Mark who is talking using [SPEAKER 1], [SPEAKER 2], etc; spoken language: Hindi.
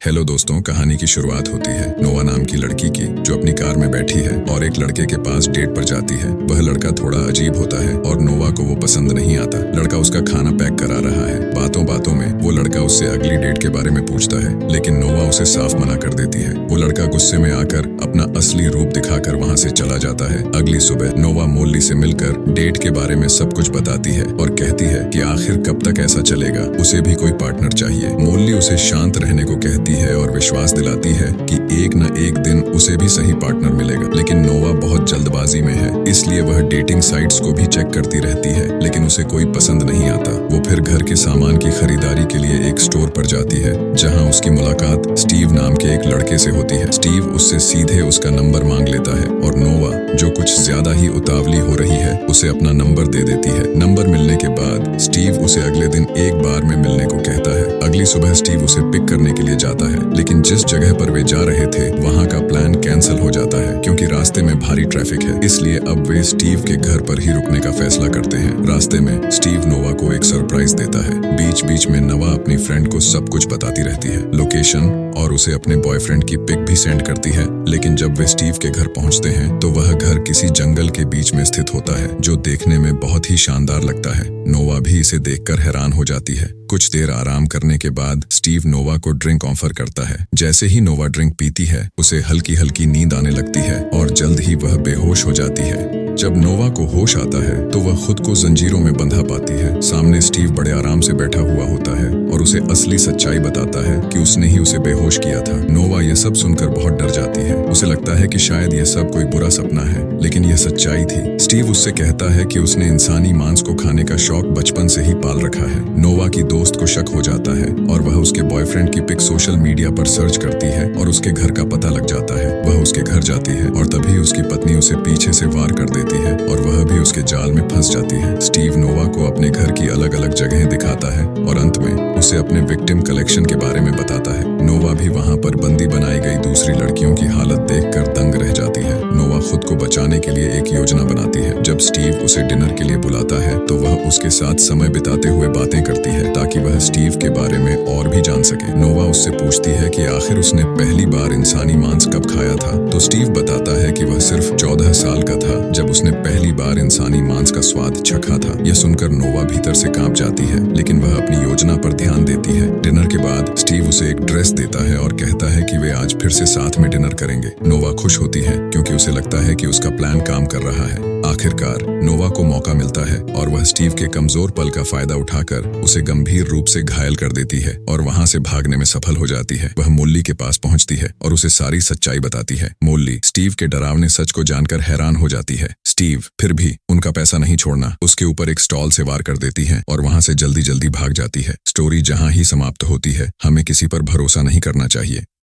[SPEAKER 1] हेलो दोस्तों, कहानी की शुरुआत होती है नोवा नाम की लड़की की, जो अपनी कार में बैठी है और एक लड़के के पास डेट पर जाती है। वह लड़का थोड़ा अजीब होता है और नोवा को वो पसंद नहीं आता। लड़का उसका खाना पैक करा रहा है। बातों बातों में वो लड़का उससे अगली डेट के बारे में पूछता है, लेकिन नोवा उसे साफ मना कर देती है। वो लड़का गुस्से में आकर अपना असली रूप दिखाकर वहाँ से चला जाता है। अगली सुबह नोवा मोल्ली से मिलकर डेट के बारे में सब कुछ बताती है और कहती है कि आखिर कब तक ऐसा चलेगा, उसे भी कोई पार्टनर चाहिए। मोल्ली उसे शांत रहने को कहती है और विश्वास दिलाती है कि एक न एक दिन उसे भी सही पार्टनर मिलेगा। लेकिन नोवा बहुत जल्दबाजी में है, इसलिए वह डेटिंग साइट्स को भी चेक करती रहती है, लेकिन उसे कोई पसंद नहीं आता। वो फिर घर के सामान की खरीदारी के लिए एक स्टोर पर जाती है, जहां उसकी मुलाकात स्टीव नाम के एक लड़के से होती है। स्टीव उससे सीधे उसका नंबर मांग लेता है और नोवा, जो कुछ ज्यादा ही उतावली हो रही है, उसे अपना नंबर दे देती है। नंबर मिलने के बाद स्टीव उसे अगले दिन एक बार में मिलने को कहता है। अगली सुबह स्टीव उसे पिक करने के लिए जाता है, लेकिन जिस जगह पर वे जा रहे थे वहां का प्लान कैंसिल हो जाता है, क्योंकि रास्ते में भारी ट्रैफिक है। इसलिए अब वे स्टीव के घर पर ही रुकने का फैसला करते हैं। रास्ते में स्टीव नोवा को एक सरप्राइज देता है। बीच बीच में नोवा अपनी फ्रेंड को सब कुछ बताती रहती है, लोकेशन और उसे अपने बॉयफ्रेंड की पिक भी सेंड करती है। लेकिन जब वे स्टीव के घर पहुंचते हैं तो वह घर किसी जंगल के बीच में स्थित होता है, जो देखने में बहुत ही शानदार लगता है। नोवा भी इसे देखकर हैरान हो जाती है। कुछ देर आराम करने के बाद स्टीव नोवा को ड्रिंक ऑफर करता है। जैसे ही नोवा ड्रिंक पीती है, उसे हल्की हल्की नींद आने लगती है और जल्द ही वह बेहोश हो जाती है। जब नोवा को होश आता है तो वह खुद को जंजीरों में बंधा पाती है। सामने स्टीव बड़े आराम से बैठा हुआ होता है और उसे असली सच्चाई बताता है कि उसने ही उसे बेहोश किया था। नोवा यह सब सुनकर बहुत डर जाती है। उसे लगता है कि शायद यह सब कोई बुरा सपना है, लेकिन यह सच्चाई थी। स्टीव उससे कहता है कि उसने इंसानी मांस को खाने का शौक बचपन से ही पाल रखा है। नोवा की दोस्त को शक हो जाता है और वह उसके बॉयफ्रेंड की पिक सोशल मीडिया पर सर्च करती है और उसके घर का पता लग जाता है। वह उसके घर जाती है और तभी उसकी पत्नी उसे पीछे से वार कर देती है और वह भी उसके जाल में फंस जाती है। स्टीव नोवा को अपने घर की अलग अलग जगहें दिखाता है और अंत में उसे अपने विक्टिम कलेक्शन के बारे में बताता है। नोवा भी वहां पर बंदी बनाई गई दूसरी लड़कियों की हालत देखकर दंग रह जाती है। नोवा खुद को बचाने के लिए एक योजना बनाती है। जब स्टीव उसे डिनर के लिए बुलाता है तो वह उसके साथ समय बिताते हुए बातें करती है, ताकि वह स्टीव के बारे में और भी जान सके। नोवा उससे पूछती है कि आखिर उसने पहली बार इंसानी मांस कब खाया था, तो स्टीव बताता है कि वह सिर्फ 14 साल का था जब उसने पहली बार इंसानी मांस का स्वाद चखा था। यह सुनकर नोवा भीतर से कांप जाती है, लेकिन वह अपनी योजना पर ध्यान देती है। डिनर के बाद स्टीव उसे एक ड्रेस देता है और कहता है कि वे आज फिर से साथ में डिनर करेंगे। नोवा खुश होती है क्योंकि उसे लगता है कि उसका प्लान काम कर रहा है। आखिरकार नोवा को मौका मिलता है और वह स्टीव के कमजोर पल का फायदा उठाकर उसे गंभीर रूप से घायल कर देती है और वहां से भागने में सफल हो जाती है। वह मोल्ली के पास पहुंचती है और उसे सारी सच्चाई बताती है। मोल्ली स्टीव के डरावने सच को जानकर हैरान हो जाती है। स्टीव फिर भी उनका पैसा नहीं छोड़ना, उसके ऊपर एक स्टॉल से वार कर देती है और वहां से जल्दी जल्दी भाग जाती है। स्टोरी जहां ही समाप्त होती है, हमें किसी पर भरोसा नहीं करना चाहिए।